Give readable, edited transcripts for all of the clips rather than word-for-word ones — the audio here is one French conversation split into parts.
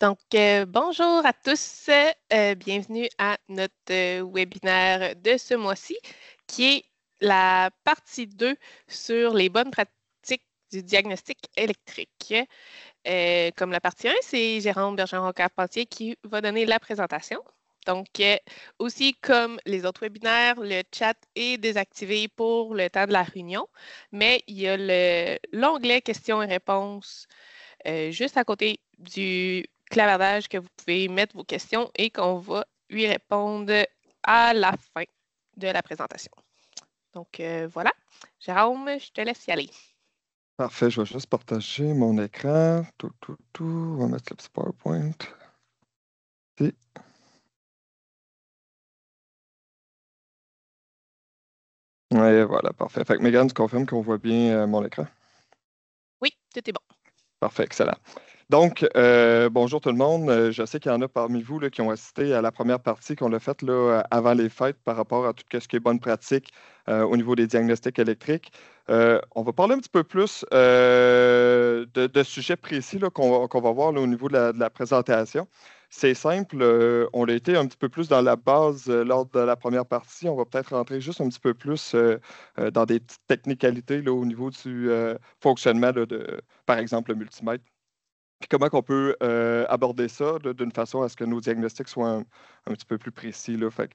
Bonjour à tous, bienvenue à notre webinaire de ce mois-ci, qui est la partie 2 sur les bonnes pratiques du diagnostic électrique. Comme la partie 1, c'est Jérôme Bergeron-Carpentier qui va donner la présentation. Donc, aussi comme les autres webinaires, le chat est désactivé pour le temps de la réunion, mais il y a l'onglet questions et réponses juste à côté du clavardage que vous pouvez mettre vos questions et qu'on va lui répondre à la fin de la présentation. Donc, voilà. Jérôme, je te laisse y aller. Parfait, je vais juste partager mon écran. On va mettre le petit PowerPoint. Et voilà, parfait. Fait que Megan, tu confirmes qu'on voit bien mon écran? Oui, tout est bon. Parfait, excellent. Donc, bonjour tout le monde. Je sais qu'il y en a parmi vous là, qui ont assisté à la première partie qu'on a faite là, avant les fêtes par rapport à tout ce qui est bonne pratique au niveau des diagnostics électriques. On va parler un petit peu plus de sujets précis là, qu'on va voir là, au niveau de la présentation. C'est simple, on a été un petit peu plus dans la base lors de la première partie. On va peut-être rentrer juste un petit peu plus dans des petites technicalités là, au niveau du fonctionnement là, par exemple, le multimètre. Puis comment on peut aborder ça d'une façon à ce que nos diagnostics soient un petit peu plus précis, là. Fait que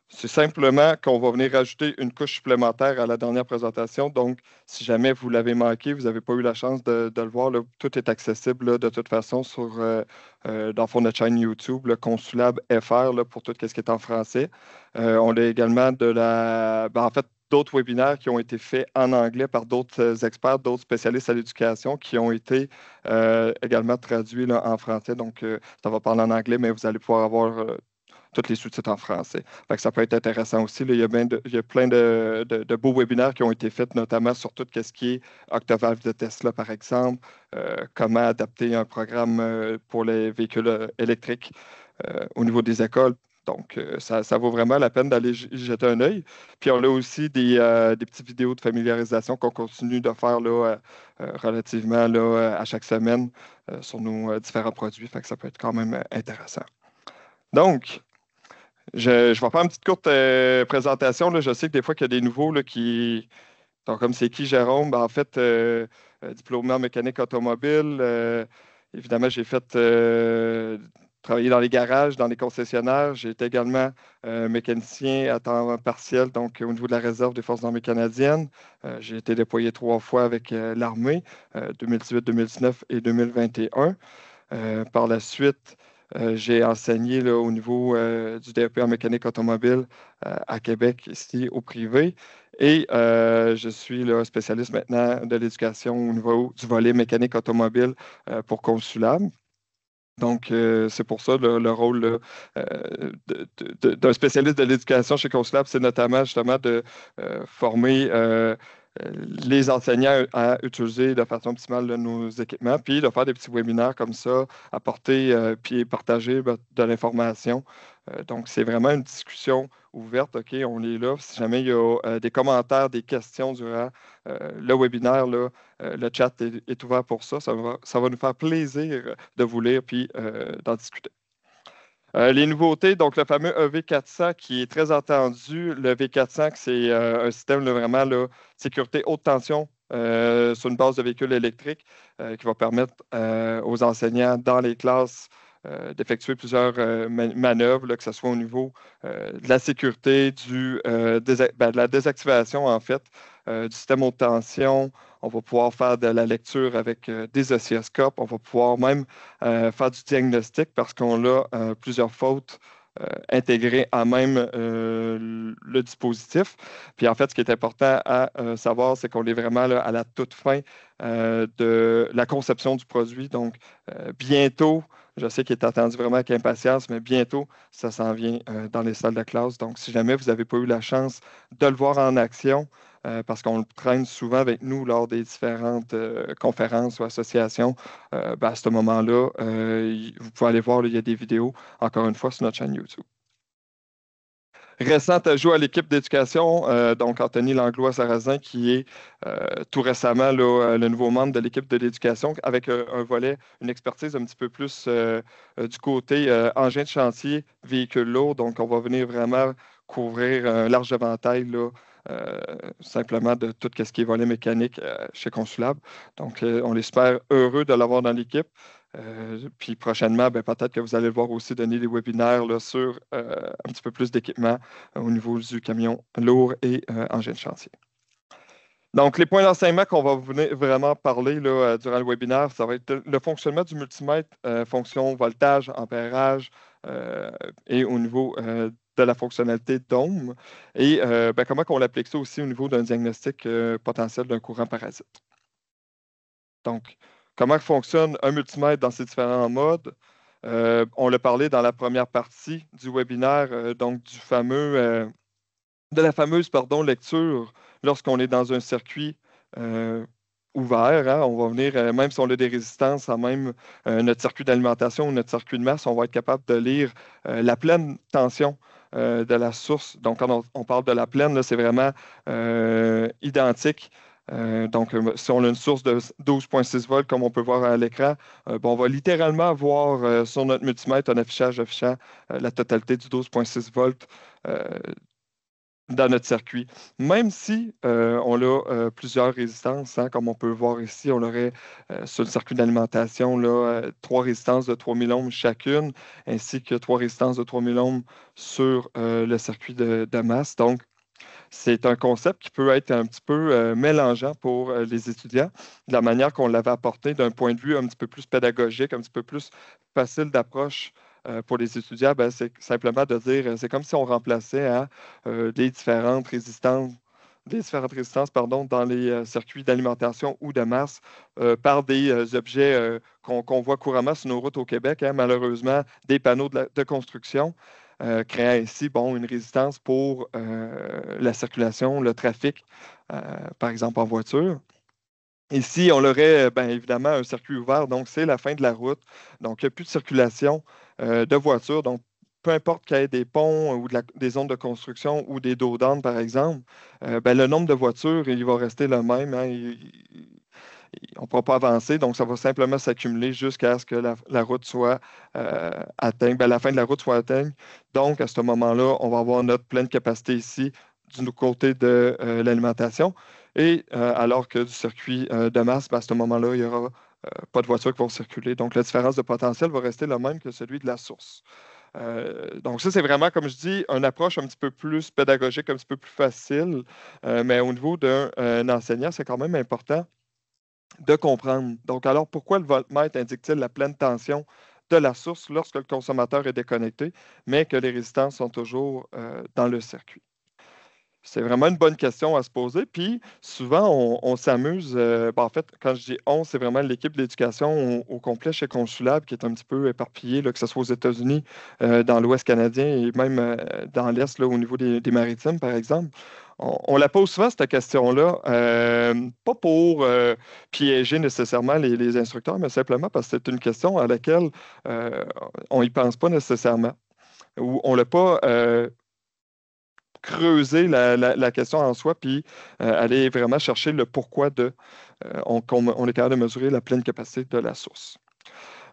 c'est simplement qu'on va venir rajouter une couche supplémentaire à la dernière présentation. Donc, si jamais vous l'avez manqué, vous n'avez pas eu la chance de le voir, là, tout est accessible là, de toute façon sur, dans le fond, notre chaîne YouTube, le Consulab FR, là, pour tout ce qui est en français. On a également en fait, d'autres webinaires qui ont été faits en anglais par d'autres experts, d'autres spécialistes à l'éducation qui ont été également traduits là, en français. Donc, ça va parler en anglais, mais vous allez pouvoir avoir tous les sous-titres en français. Fait que ça peut être intéressant aussi. Là. Il y a plein de beaux webinaires qui ont été faits, notamment sur tout ce qui est Octavalve de Tesla, par exemple, comment adapter un programme pour les véhicules électriques au niveau des écoles. Donc, ça vaut vraiment la peine d'aller jeter un œil. Puis, on a aussi des petites vidéos de familiarisation qu'on continue de faire là, relativement là, à chaque semaine sur nos différents produits. Fait que ça peut être quand même intéressant. Donc, je vais faire une petite courte présentation. Là. Je sais que des fois, qu'il y a des nouveaux là, qui. Donc, comme c'est qui, Jérôme? Ben, en fait, diplômé en mécanique automobile. Évidemment, j'ai fait travailler dans les garages, dans les concessionnaires. J'ai été également mécanicien à temps partiel, donc au niveau de la réserve des Forces armées canadiennes. J'ai été déployé 3 fois avec l'armée, 2018, 2019 et 2021. Par la suite, j'ai enseigné là, au niveau du DEP en mécanique automobile à Québec, ici au privé. Et je suis là, spécialiste maintenant de l'éducation au niveau du volet mécanique automobile pour Consulab. Donc, c'est pour ça le rôle là, d'un spécialiste de l'éducation chez Consulab, c'est notamment justement de former les enseignants à utiliser de façon optimale là, nos équipements, puis de faire des petits webinaires comme ça, apporter puis partager de l'information. Donc, c'est vraiment une discussion ouverte. OK, on est là. Si jamais il y a des commentaires, des questions durant le webinaire, là, le chat est ouvert pour ça. Ça va nous faire plaisir de vous lire puis d'en discuter. Les nouveautés, donc le fameux EV400 qui est très attendu. Le V400, c'est un système là, vraiment là, sécurité haute tension sur une base de véhicule électrique qui va permettre aux enseignants dans les classes d'effectuer plusieurs manœuvres, là, que ce soit au niveau de la sécurité, de la désactivation en fait, du système haute tension. On va pouvoir faire de la lecture avec des oscilloscopes. On va pouvoir même faire du diagnostic parce qu'on a plusieurs fautes intégrées à même le dispositif. Puis en fait, ce qui est important à savoir, c'est qu'on est vraiment là, à la toute fin de la conception du produit. Donc, bientôt, je sais qu'il est attendu vraiment avec impatience, mais bientôt, ça s'en vient dans les salles de classe. Donc, si jamais vous n'avez pas eu la chance de le voir en action, parce qu'on le traîne souvent avec nous lors des différentes conférences ou associations, ben, à ce moment-là, vous pouvez aller voir, là, il y a des vidéos, encore une fois, sur notre chaîne YouTube. récent ajout à l'équipe d'éducation, donc Anthony Langlois-Sarrazin, qui est tout récemment là, le nouveau membre de l'équipe de l'éducation, avec un volet, une expertise un petit peu plus du côté engin de chantier, véhicules lourds. Donc, on va venir vraiment couvrir un large éventail là, simplement de tout ce qui est volet mécanique chez Consulab. Donc, on est super heureux de l'avoir dans l'équipe. Puis prochainement, ben, peut-être que vous allez voir aussi donner des webinaires là, sur un petit peu plus d'équipement au niveau du camion lourd et engin de chantier. Donc, les points d'enseignement qu'on va venir vraiment parler là, durant le webinaire, ça va être le fonctionnement du multimètre, fonction voltage, ampérage et au niveau de la fonctionnalité d'ohm et ben, comment on l'applique ça aussi au niveau d'un diagnostic potentiel d'un courant parasite. Donc, comment fonctionne un multimètre dans ces différents modes? On l'a parlé dans la première partie du webinaire, donc de la fameuse lecture lorsqu'on est dans un circuit ouvert. Hein, on va venir, même si on a des résistances à même notre circuit d'alimentation ou notre circuit de masse, on va être capable de lire la pleine tension de la source. Donc, quand on parle de la pleine, c'est vraiment identique. Donc, si on a une source de 12,6 volts, comme on peut voir à l'écran, bon, on va littéralement avoir sur notre multimètre un affichage affichant la totalité du 12,6 volts dans notre circuit. Même si on a plusieurs résistances, hein, comme on peut voir ici, on aurait sur le circuit d'alimentation trois résistances de 3000 ohms chacune, ainsi que trois résistances de 3000 ohms sur le circuit de masse. Donc, c'est un concept qui peut être un petit peu mélangeant pour les étudiants, de la manière qu'on l'avait apporté d'un point de vue un petit peu plus pédagogique, un petit peu plus facile d'approche pour les étudiants. Ben, c'est simplement de dire, c'est comme si on remplaçait hein, des différentes résistances pardon, dans les circuits d'alimentation ou de masse par des objets qu'on voit couramment sur nos routes au Québec, hein, malheureusement, des panneaux de construction créant ainsi bon, une résistance pour la circulation, le trafic, par exemple en voiture. Ici, on aurait bien évidemment un circuit ouvert, donc c'est la fin de la route. Donc, il n'y a plus de circulation de voitures. Donc, peu importe qu'il y ait des ponts ou des zones de construction ou des dos d'âne, par exemple, ben, le nombre de voitures, il va rester le même. Hein. On ne pourra pas avancer, donc ça va simplement s'accumuler jusqu'à ce que la route soit atteinte, ben, la fin de la route soit atteinte. Donc, à ce moment-là, on va avoir notre pleine capacité ici du côté de l'alimentation. Et alors que du circuit de masse, ben, à ce moment-là, il n'y aura pas de voitures qui vont circuler. Donc, la différence de potentiel va rester la même que celui de la source. Donc, ça, c'est vraiment, comme je dis, une approche un petit peu plus pédagogique, un petit peu plus facile. Mais au niveau d'un enseignant, c'est quand même important de comprendre. Donc, alors, pourquoi le voltmètre indique-t-il la pleine tension de la source lorsque le consommateur est déconnecté, mais que les résistances sont toujours dans le circuit? C'est vraiment une bonne question à se poser. Puis souvent, on s'amuse. En fait, quand je dis on, c'est vraiment l'équipe de l'éducation au complet chez Consulab qui est un petit peu éparpillée, là, que ce soit aux États-Unis, dans l'Ouest canadien et même dans l'Est, là, au niveau des maritimes, par exemple. On la pose souvent, cette question-là, pas pour piéger nécessairement les instructeurs, mais simplement parce que c'est une question à laquelle on n'y pense pas nécessairement, ou on ne l'a pas creuser la question en soi, puis aller vraiment chercher le pourquoi de. On est capable de mesurer la pleine capacité de la source.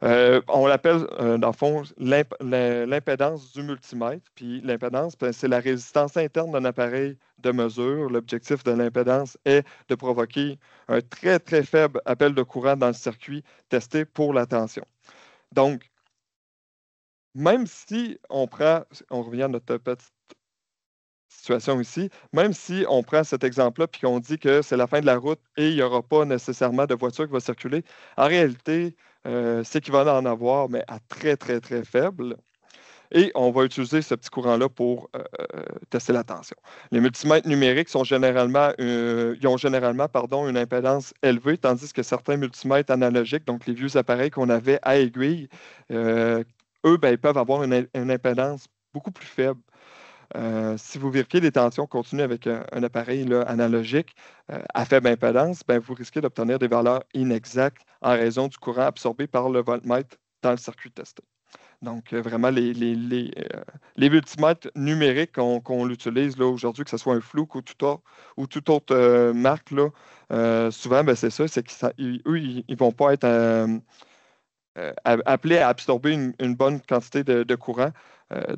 On l'appelle, dans le fond, l'impédance du multimètre. Puis l'impédance, ben, c'est la résistance interne d'un appareil de mesure. L'objectif de l'impédance est de provoquer un très, très faible appel de courant dans le circuit testé pour la tension. Donc, même si on revient à notre petite situation ici, même si on prend cet exemple-là puis qu'on dit que c'est la fin de la route et il n'y aura pas nécessairement de voiture qui va circuler, en réalité, c'est qu'il va en avoir, mais à très, très, très faible. Et on va utiliser ce petit courant-là pour tester la tension. Les multimètres numériques ils ont généralement une impédance élevée, tandis que certains multimètres analogiques, donc les vieux appareils qu'on avait à aiguille, eux, ben, ils peuvent avoir une impédance beaucoup plus faible. Si vous vérifiez les tensions continues avec un appareil là, analogique à faible impédance, ben, vous risquez d'obtenir des valeurs inexactes en raison du courant absorbé par le voltmètre dans le circuit testé. Donc, vraiment, les multimètres numériques qu'on utilise là, aujourd'hui, que ce soit un Fluke ou toute autre marque, là, souvent, ben, c'est ça, c'est qu'eux, ils ne vont pas être appelés à absorber une bonne quantité de courant.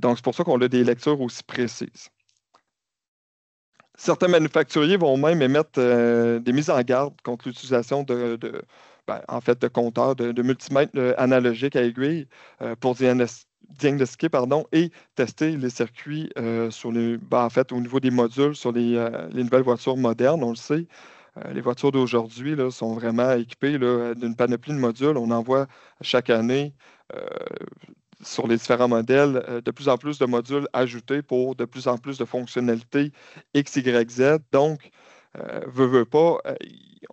Donc, c'est pour ça qu'on a des lectures aussi précises. Certains manufacturiers vont même émettre des mises en garde contre l'utilisation en fait, de compteurs, de multimètres analogiques à aiguille pour diagnostiquer et tester les circuits en fait, au niveau des modules sur les nouvelles voitures modernes. On le sait, les voitures d'aujourd'hui là, sont vraiment équipées là, d'une panoplie de modules. On en voit chaque année. euh, sur les différents modèles, de plus en plus de modules ajoutés pour de plus en plus de fonctionnalités X, Y, Z. Donc, veut pas,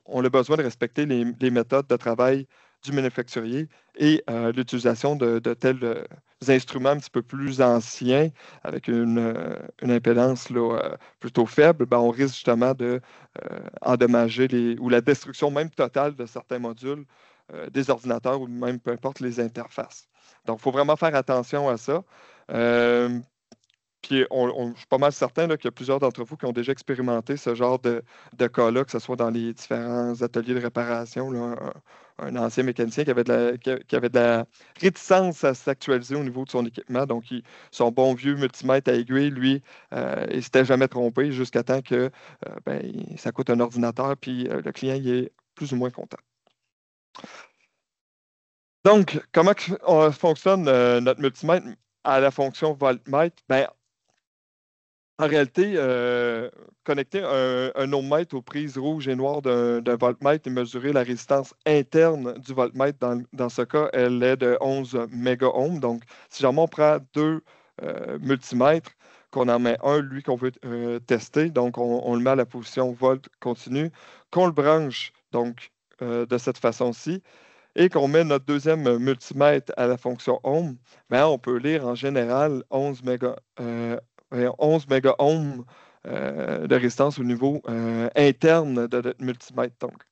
on a besoin de respecter les méthodes de travail du manufacturier et l'utilisation de tels instruments un petit peu plus anciens avec une impédance là, plutôt faible, ben, on risque justement de endommager ou la destruction même totale de certains modules des ordinateurs ou même peu importe les interfaces. Donc, il faut vraiment faire attention à ça. Euh, Puis, je suis pas mal certain là, qu'il y a plusieurs d'entre vous qui ont déjà expérimenté ce genre de cas-là, que ce soit dans les différents ateliers de réparation. Là, un ancien mécanicien qui avait de la réticence à s'actualiser au niveau de son équipement. Donc, son bon vieux multimètre à aiguille, lui, il ne s'était jamais trompé jusqu'à temps que ça coûte un ordinateur, puis le client il est plus ou moins content. Donc, comment fonctionne notre multimètre à la fonction voltmètre? Ben, en réalité, connecter un ohmmètre aux prises rouges et noires d'un voltmètre et mesurer la résistance interne du voltmètre, dans ce cas, elle est de 11 mégaohms. Donc, si jamais on prend deux multimètres, qu'on en met un, lui, qu'on veut tester, donc on le met à la position volt continue, qu'on le branche donc de cette façon-ci, et qu'on met notre deuxième multimètre à la fonction ohm, ben, on peut lire en général 11 mégaohms de résistance au niveau interne de notre multimètre. Donc,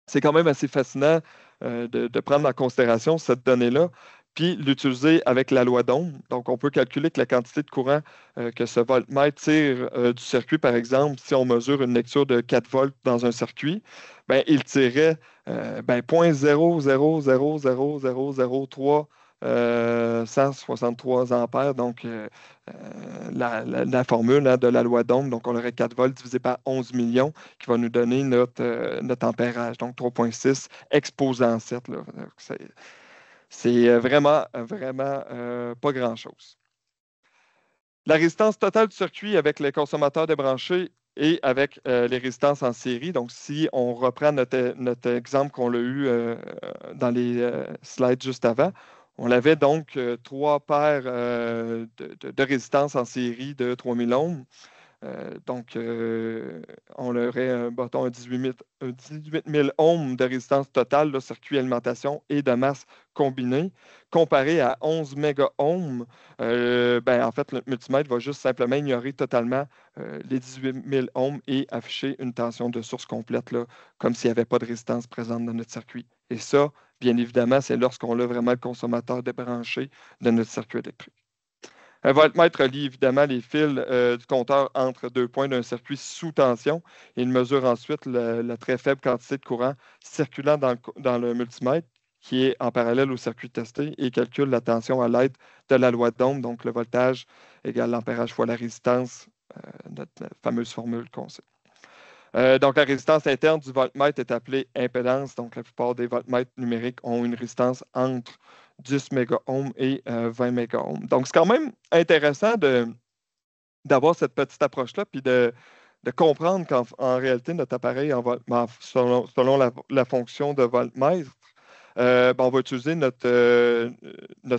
c'est quand même assez fascinant de prendre en considération cette donnée-là, puis l'utiliser avec la loi d'Ohm. Donc, on peut calculer que la quantité de courant que ce voltmètre tire du circuit, par exemple, si on mesure une lecture de 4 volts dans un circuit, ben, il tirait 0.000003 163 ampères. Donc, la formule de la loi d'Ohm, donc on aurait 4 volts divisé par 11 millions qui va nous donner notre ampérage, donc 3,6 exposant 7. Là. C'est vraiment, vraiment pas grand-chose. La résistance totale du circuit avec les consommateurs débranchés et avec les résistances en série. Donc, si on reprend notre exemple qu'on a eu dans les slides juste avant, on avait donc trois paires de résistances en série de 3000 ohms. Donc, on aurait un 18 000 ohms de résistance totale, là, circuit alimentation et de masse combinée, comparé à 11 méga-ohms. En fait, le multimètre va juste simplement ignorer totalement les 18 000 ohms et afficher une tension de source complète, là, comme s'il n'y avait pas de résistance présente dans notre circuit. Et ça, bien évidemment, c'est lorsqu'on a vraiment le consommateur débranché de notre circuit électrique. Un voltmètre relie évidemment les fils du compteur entre deux points d'un circuit sous tension. Il mesure ensuite la très faible quantité de courant circulant dans le multimètre qui est en parallèle au circuit testé et calcule la tension à l'aide de la loi d'Ohm, donc le voltage égale l'ampérage fois la résistance, notre fameuse formule qu'on sait. Donc, la résistance interne du voltmètre est appelée impédance. Donc, la plupart des voltmètres numériques ont une résistance entre 10 mégaohms et 20 mégaohms. Donc, c'est quand même intéressant d'avoir cette petite approche-là, puis de comprendre qu'en réalité, notre appareil, selon la fonction de voltmètre, on va utiliser notre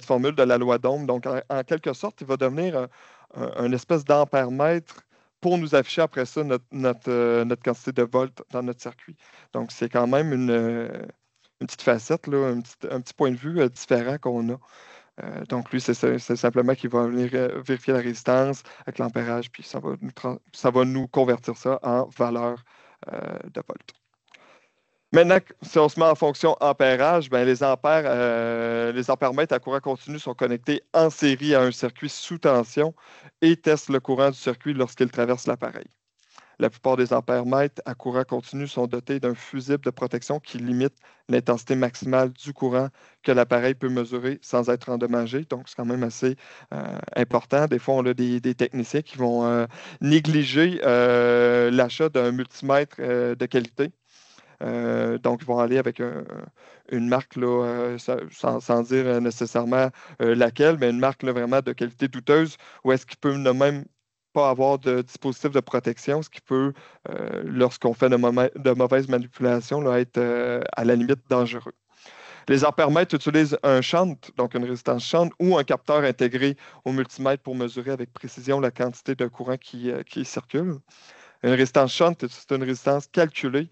formule de la loi d'Ohm. Donc, en quelque sorte, il va devenir un espèce d'ampère-mètre pour nous afficher après ça notre quantité de volts dans notre circuit. Donc, c'est quand même une petite facette, là, un petit point de vue différent qu'on a. Donc, lui, c'est simplement qu'il va venir vérifier la résistance avec l'ampérage, puis ça va nous convertir ça en valeur de volts. Maintenant, si on se met en fonction ampérage, ben, les ampèremètres à courant continu sont connectés en série à un circuit sous tension et testent le courant du circuit lorsqu'il traverse l'appareil. La plupart des ampèremètres à courant continu sont dotés d'un fusible de protection qui limite l'intensité maximale du courant que l'appareil peut mesurer sans être endommagé. Donc, c'est quand même assez important. Des fois, on a des techniciens qui vont négliger l'achat d'un multimètre de qualité. Donc, ils vont aller avec une marque, là, sans dire nécessairement laquelle, mais une marque là, vraiment de qualité douteuse, où est-ce qu'ils peuvent ne même pas avoir de dispositif de protection, ce qui peut, lorsqu'on fait de mauvaises manipulations, là, être à la limite dangereux. Les ampèremètres utilisent un shunt, donc une résistance shunt, ou un capteur intégré au multimètre pour mesurer avec précision la quantité de courant qui circule. Une résistance shunt, c'est une résistance calculée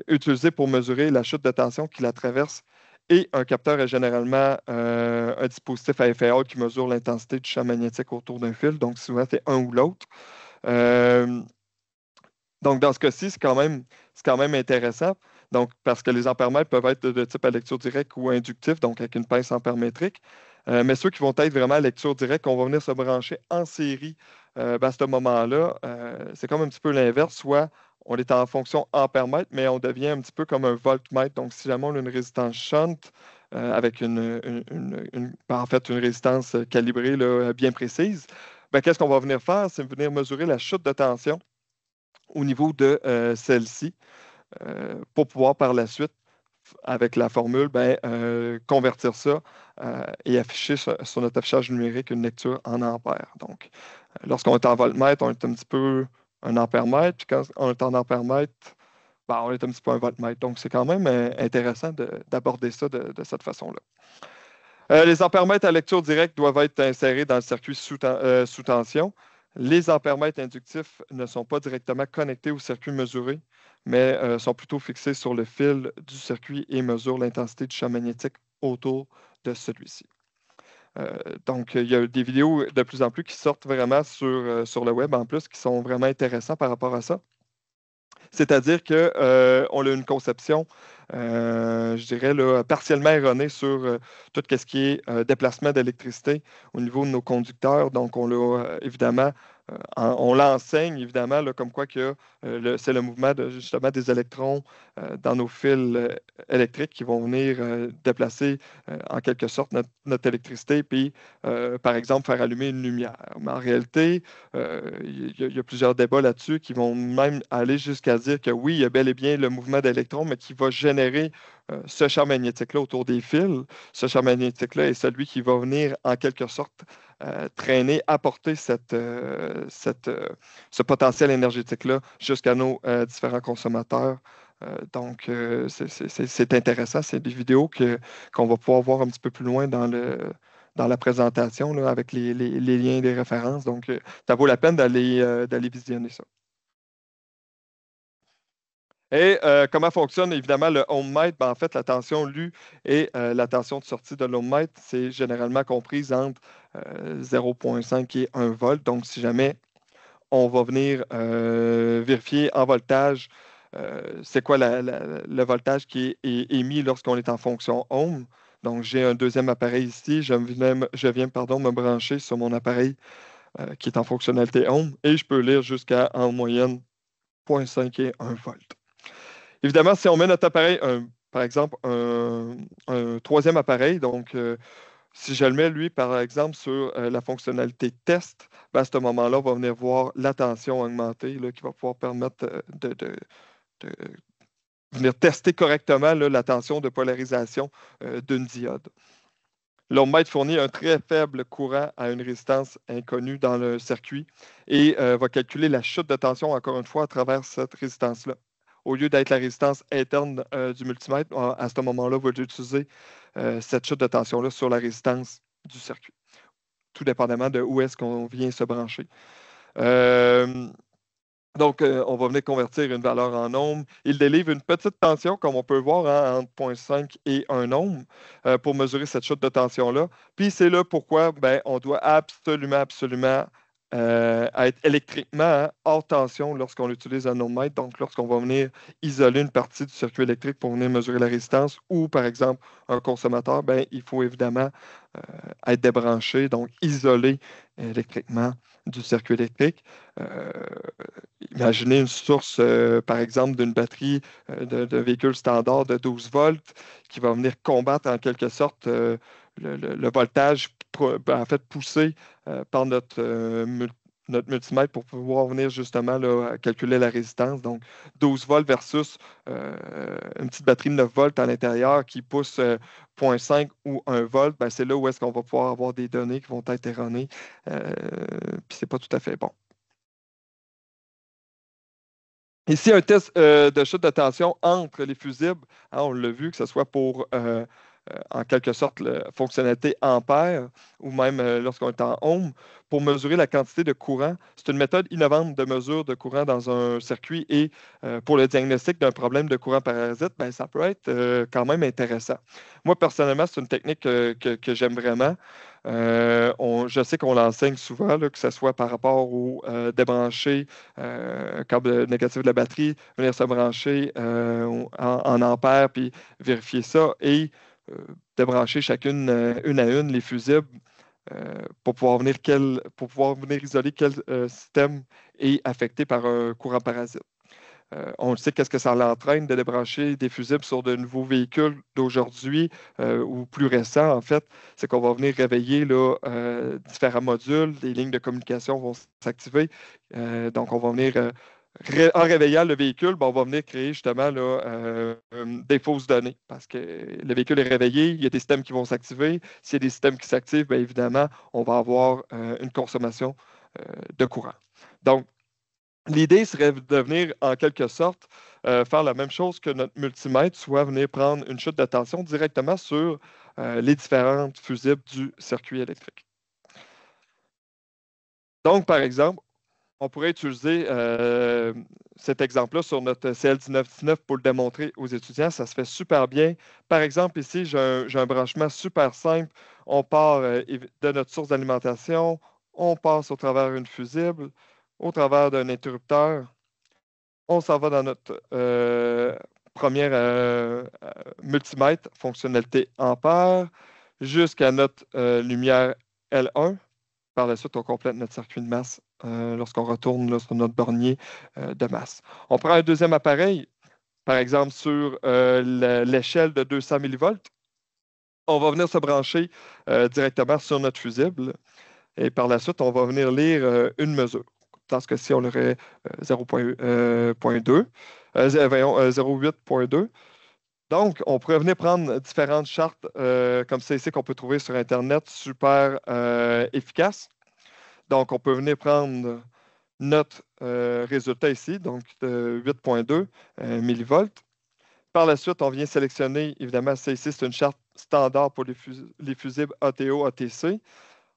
utilisée pour mesurer la chute de tension qui la traverse. Et un capteur est généralement un dispositif à effet Hall qui mesure l'intensité du champ magnétique autour d'un fil. Donc, souvent, c'est un ou l'autre. Donc, dans ce cas-ci, c'est quand même intéressant. Donc, parce que les ampèremètres peuvent être de type à lecture directe ou inductif, donc avec une pince ampèrmétrique. Mais ceux qui vont être vraiment à lecture directe, on va venir se brancher en série à ce moment-là. C'est comme un petit peu l'inverse. Soit on est en fonction ampèremètre, mais on devient un petit peu comme un voltmètre. Donc, si jamais on a une résistance shunt avec en fait, une résistance calibrée là, bien précise, ben, qu'est-ce qu'on va venir faire? C'est venir mesurer la chute de tension au niveau de celle-ci pour pouvoir par la suite, avec la formule, ben, convertir ça et afficher sur notre affichage numérique une lecture en ampères. Donc, lorsqu'on est en voltmètre, on est un petit peu un ampèremètre, puis quand on est en ampèremètre, ben, on est un petit peu un voltmètre. Donc, c'est quand même intéressant d'aborder ça de cette façon-là. Les ampèremètres à lecture directe doivent être insérés dans le circuit sous tension. Les ampèremètres inductifs ne sont pas directement connectés au circuit mesuré, mais sont plutôt fixés sur le fil du circuit et mesurent l'intensité du champ magnétique autour de celui-ci. Donc, il y a des vidéos de plus en plus qui sortent vraiment sur le web en plus, qui sont vraiment intéressants par rapport à ça. C'est-à-dire qu'on a une conception, je dirais, là, partiellement erronée sur tout ce qui est déplacement d'électricité au niveau de nos conducteurs. Donc, on l'a évidemment, on l'enseigne évidemment là, comme quoi que c'est le mouvement justement des électrons dans nos fils électriques qui vont venir déplacer en quelque sorte notre électricité, puis par exemple faire allumer une lumière. Mais en réalité, il y a plusieurs débats là-dessus qui vont même aller jusqu'à dire que oui, il y a bel et bien le mouvement d'électrons, mais qui va générer ce champ magnétique-là autour des fils. Ce champ magnétique-là est celui qui va venir en quelque sorte traîner, apporter ce potentiel énergétique-là jusqu'à nos différents consommateurs. Donc, c'est intéressant. C'est des vidéos qu'on va pouvoir voir un petit peu plus loin dans la présentation là, avec les liens et les références. Donc, ça vaut la peine d'aller visionner ça. Et comment fonctionne évidemment le ohmmètre? Ben, en fait, la tension lue et la tension de sortie de l'ohmmètre, c'est généralement comprise entre 0,5 et 1 volt. Donc, si jamais on va venir vérifier en voltage, c'est quoi le voltage qui est émis lorsqu'on est en fonction ohm. Donc, j'ai un deuxième appareil ici. Je viens me brancher sur mon appareil qui est en fonctionnalité ohm et je peux lire jusqu'à en moyenne 0,5 et 1 volt. Évidemment, si on met notre appareil, par exemple, un troisième appareil, donc si je le mets, lui, par exemple, sur la fonctionnalité test, ben, à ce moment-là, on va venir voir la tension augmentée là, qui va pouvoir permettre de venir tester correctement là, la tension de polarisation d'une diode. L'ohmmètre fournit un très faible courant à une résistance inconnue dans le circuit et va calculer la chute de tension, encore une fois, à travers cette résistance-là. Au lieu d'être la résistance interne du multimètre, à ce moment-là, on va utiliser cette chute de tension-là sur la résistance du circuit, tout dépendamment de où est-ce qu'on vient se brancher. Donc, on va venir convertir une valeur en ohm. Il délivre une petite tension, comme on peut voir, hein, entre 0,5 et 1 ohm pour mesurer cette chute de tension-là. Puis, c'est là pourquoi ben, on doit absolument être électriquement hors tension lorsqu'on utilise un ohmmètre. Donc, lorsqu'on va venir isoler une partie du circuit électrique pour venir mesurer la résistance ou, par exemple, un consommateur, ben, il faut évidemment être débranché, donc isolé électriquement du circuit électrique. Imaginez une source, par exemple, d'une batterie de véhicule standard de 12 volts qui va venir combattre en quelque sorte le voltage, en fait, poussé par notre multimètre pour pouvoir venir justement là, calculer la résistance. Donc, 12 volts versus une petite batterie de 9 volts à l'intérieur qui pousse 0,5 ou 1 volt, ben, c'est là où est-ce qu'on va pouvoir avoir des données qui vont être erronées. Puis c'est pas tout à fait bon. Ici, un test de chute de tension entre les fusibles. Hein, on l'a vu, que ce soit pour, en quelque sorte, la fonctionnalité ampère ou même lorsqu'on est en ohm, pour mesurer la quantité de courant. C'est une méthode innovante de mesure de courant dans un circuit et pour le diagnostic d'un problème de courant parasite, ben, ça peut être quand même intéressant. Moi, personnellement, c'est une technique que j'aime vraiment. Je sais qu'on l'enseigne souvent, là, que ce soit par rapport au débrancher câble négatif de la batterie, venir se brancher en ampères, puis vérifier ça et débrancher chacune une à une les fusibles pour pouvoir venir isoler quel système est affecté par un courant parasite. On sait qu'est-ce que ça l'entraîne de débrancher des fusibles sur de nouveaux véhicules d'aujourd'hui ou plus récents, en fait. C'est qu'on va venir réveiller là, différents modules, les lignes de communication vont s'activer. Donc, on va venir, en réveillant le véhicule, ben, on va venir créer justement là, des fausses données parce que le véhicule est réveillé, il y a des systèmes qui vont s'activer. S'il y a des systèmes qui s'activent, bien évidemment, on va avoir une consommation de courant. Donc, l'idée serait de venir, en quelque sorte, faire la même chose que notre multimètre, soit venir prendre une chute de tension directement sur les différentes fusibles du circuit électrique. Donc, par exemple, on pourrait utiliser cet exemple-là sur notre CL1919 pour le démontrer aux étudiants. Ça se fait super bien. Par exemple, ici, j'ai un branchement super simple. On part de notre source d'alimentation, on passe au travers d'une fusible, au travers d'un interrupteur. On s'en va dans notre première multimètre, fonctionnalité ampère, jusqu'à notre lumière L1. Par la suite, on complète notre circuit de masse lorsqu'on retourne là, sur notre bornier de masse. On prend un deuxième appareil, par exemple sur l'échelle de 200 millivolts. On va venir se brancher directement sur notre fusible et par la suite, on va venir lire une mesure. Dans ce cas-ci, on aurait 0.2, 0.8.2. Donc, on pourrait venir prendre différentes chartes comme celle-ci qu'on peut trouver sur Internet, super efficaces. Donc, on peut venir prendre notre résultat ici, donc de 8.2 millivolts. Par la suite, on vient sélectionner, évidemment, celle-ci, c'est une charte standard pour les fusibles ATO, ATC.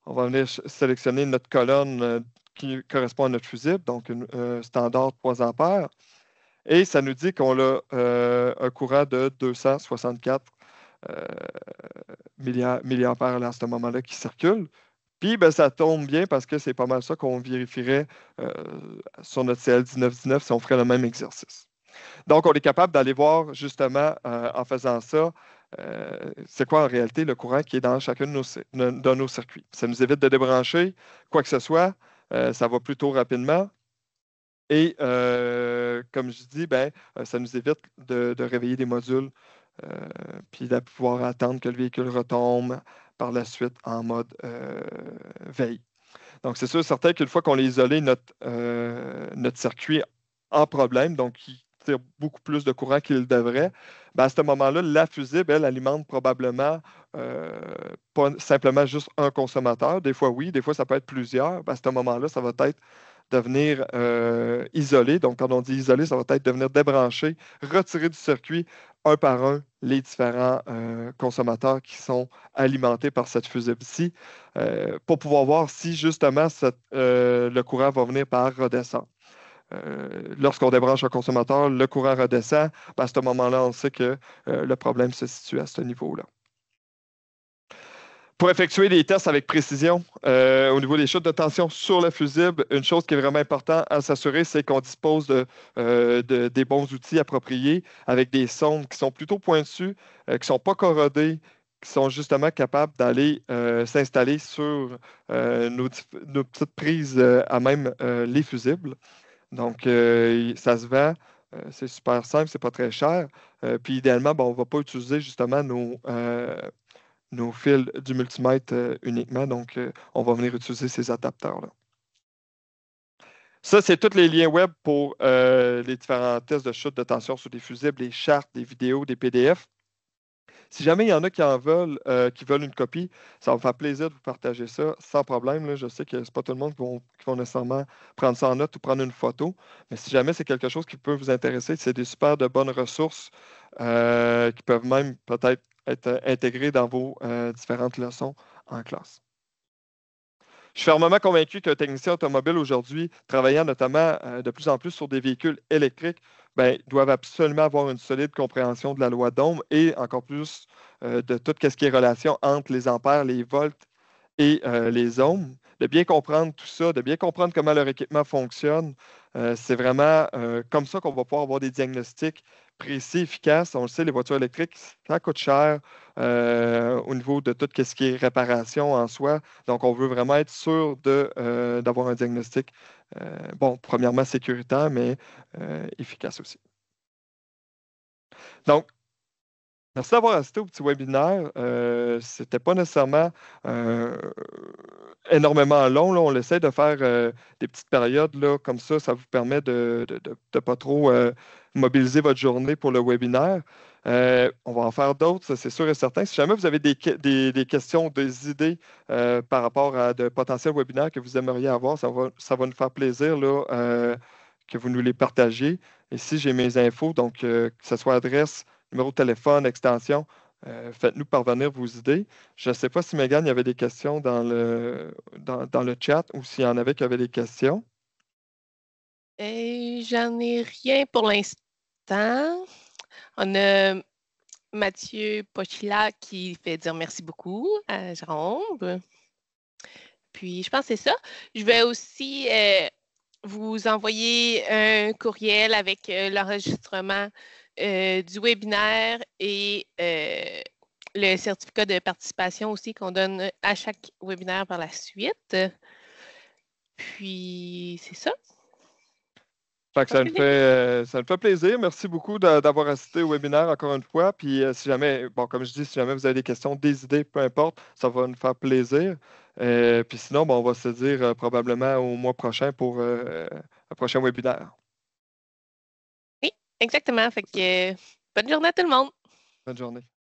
On va venir sélectionner notre colonne qui correspond à notre fusible, donc un standard 3 ampères. Et ça nous dit qu'on a un courant de 264 milliampères à ce moment-là qui circule. Puis, ben, ça tombe bien parce que c'est pas mal ça qu'on vérifierait sur notre CL1919 si on ferait le même exercice. Donc, on est capable d'aller voir justement en faisant ça, c'est quoi en réalité le courant qui est dans chacun de nos circuits. Ça nous évite de débrancher quoi que ce soit, ça va plutôt rapidement. Et comme je dis, ben, ça nous évite de réveiller des modules puis de pouvoir attendre que le véhicule retombe par la suite en mode veille. Donc, c'est sûr, certain qu'une fois qu'on a isolé notre circuit en problème, donc qui tire beaucoup plus de courant qu'il devrait, ben à ce moment-là, la fusible, elle alimente probablement pas simplement juste un consommateur. Des fois, oui, des fois, ça peut être plusieurs. Ben à ce moment-là, ça va être de venir isoler. Donc, quand on dit isoler, ça va être de venir débrancher, retirer du circuit un par un les différents consommateurs qui sont alimentés par cette fusible-ci pour pouvoir voir si justement le courant va venir par redescendre. Lorsqu'on débranche un consommateur, le courant redescend. Ben, à ce moment-là, on sait que le problème se situe à ce niveau-là. Pour effectuer des tests avec précision au niveau des chutes de tension sur le fusible, une chose qui est vraiment importante à s'assurer, c'est qu'on dispose des bons outils appropriés avec des sondes qui sont plutôt pointues, qui ne sont pas corrodées, qui sont justement capables d'aller s'installer sur nos petites prises à même les fusibles. Donc, ça se vend. C'est super simple, c'est pas très cher. Puis idéalement, on ne va pas utiliser justement nos fils du multimètre uniquement. Donc, on va venir utiliser ces adapteurs-là. Ça, c'est tous les liens web pour les différents tests de chute de tension sur des fusibles, les chartes, des vidéos, des PDF. Si jamais il y en a qui veulent une copie, ça va me faire plaisir de vous partager ça sans problème. Là. Je sais que ce n'est pas tout le monde qui vont nécessairement prendre ça en note ou prendre une photo, mais si jamais c'est quelque chose qui peut vous intéresser, c'est des super de bonnes ressources qui peuvent même peut-être être intégrées dans vos différentes leçons en classe. Je suis fermement convaincu qu'un technicien automobile aujourd'hui, travaillant notamment de plus en plus sur des véhicules électriques, doivent absolument avoir une solide compréhension de la loi d'Ohm et encore plus de tout ce qui est relation entre les ampères, les volts et les ohms. De bien comprendre tout ça, de bien comprendre comment leur équipement fonctionne. C'est vraiment comme ça qu'on va pouvoir avoir des diagnostics précis, efficaces. On le sait, les voitures électriques, ça coûte cher au niveau de tout ce qui est réparation en soi. Donc, on veut vraiment être sûr d'avoir un diagnostic, premièrement sécuritaire, mais efficace aussi. Donc, merci d'avoir assisté au petit webinaire. Ce n'était pas nécessairement énormément long. Là. On essaie de faire des petites périodes là, comme ça. Ça vous permet de ne pas trop mobiliser votre journée pour le webinaire. On va en faire d'autres, ça, c'est sûr et certain. Si jamais vous avez des questions, des idées par rapport à de potentiels webinaires que vous aimeriez avoir, ça va nous faire plaisir là, que vous nous les partagiez. Ici, j'ai mes infos, donc que ce soit adresse, numéro de téléphone, extension, faites-nous parvenir vos idées. Je ne sais pas si Mégane, il y avait des questions dans le chat ou s'il y en avait qui avaient des questions. J'en ai rien pour l'instant. On a Mathieu Pochila qui fait dire merci beaucoup à Jérôme. Puis, je pense que c'est ça. Je vais aussi vous envoyer un courriel avec l'enregistrement du webinaire et le certificat de participation aussi qu'on donne à chaque webinaire par la suite. Puis, c'est ça. Ça me fait plaisir. Merci beaucoup d'avoir assisté au webinaire encore une fois. Puis si jamais, comme je dis, si jamais vous avez des questions, des idées, peu importe, ça va nous faire plaisir. Puis sinon, on va se dire probablement au mois prochain pour un prochain webinaire. Oui, exactement. Fait que bonne journée à tout le monde. Bonne journée.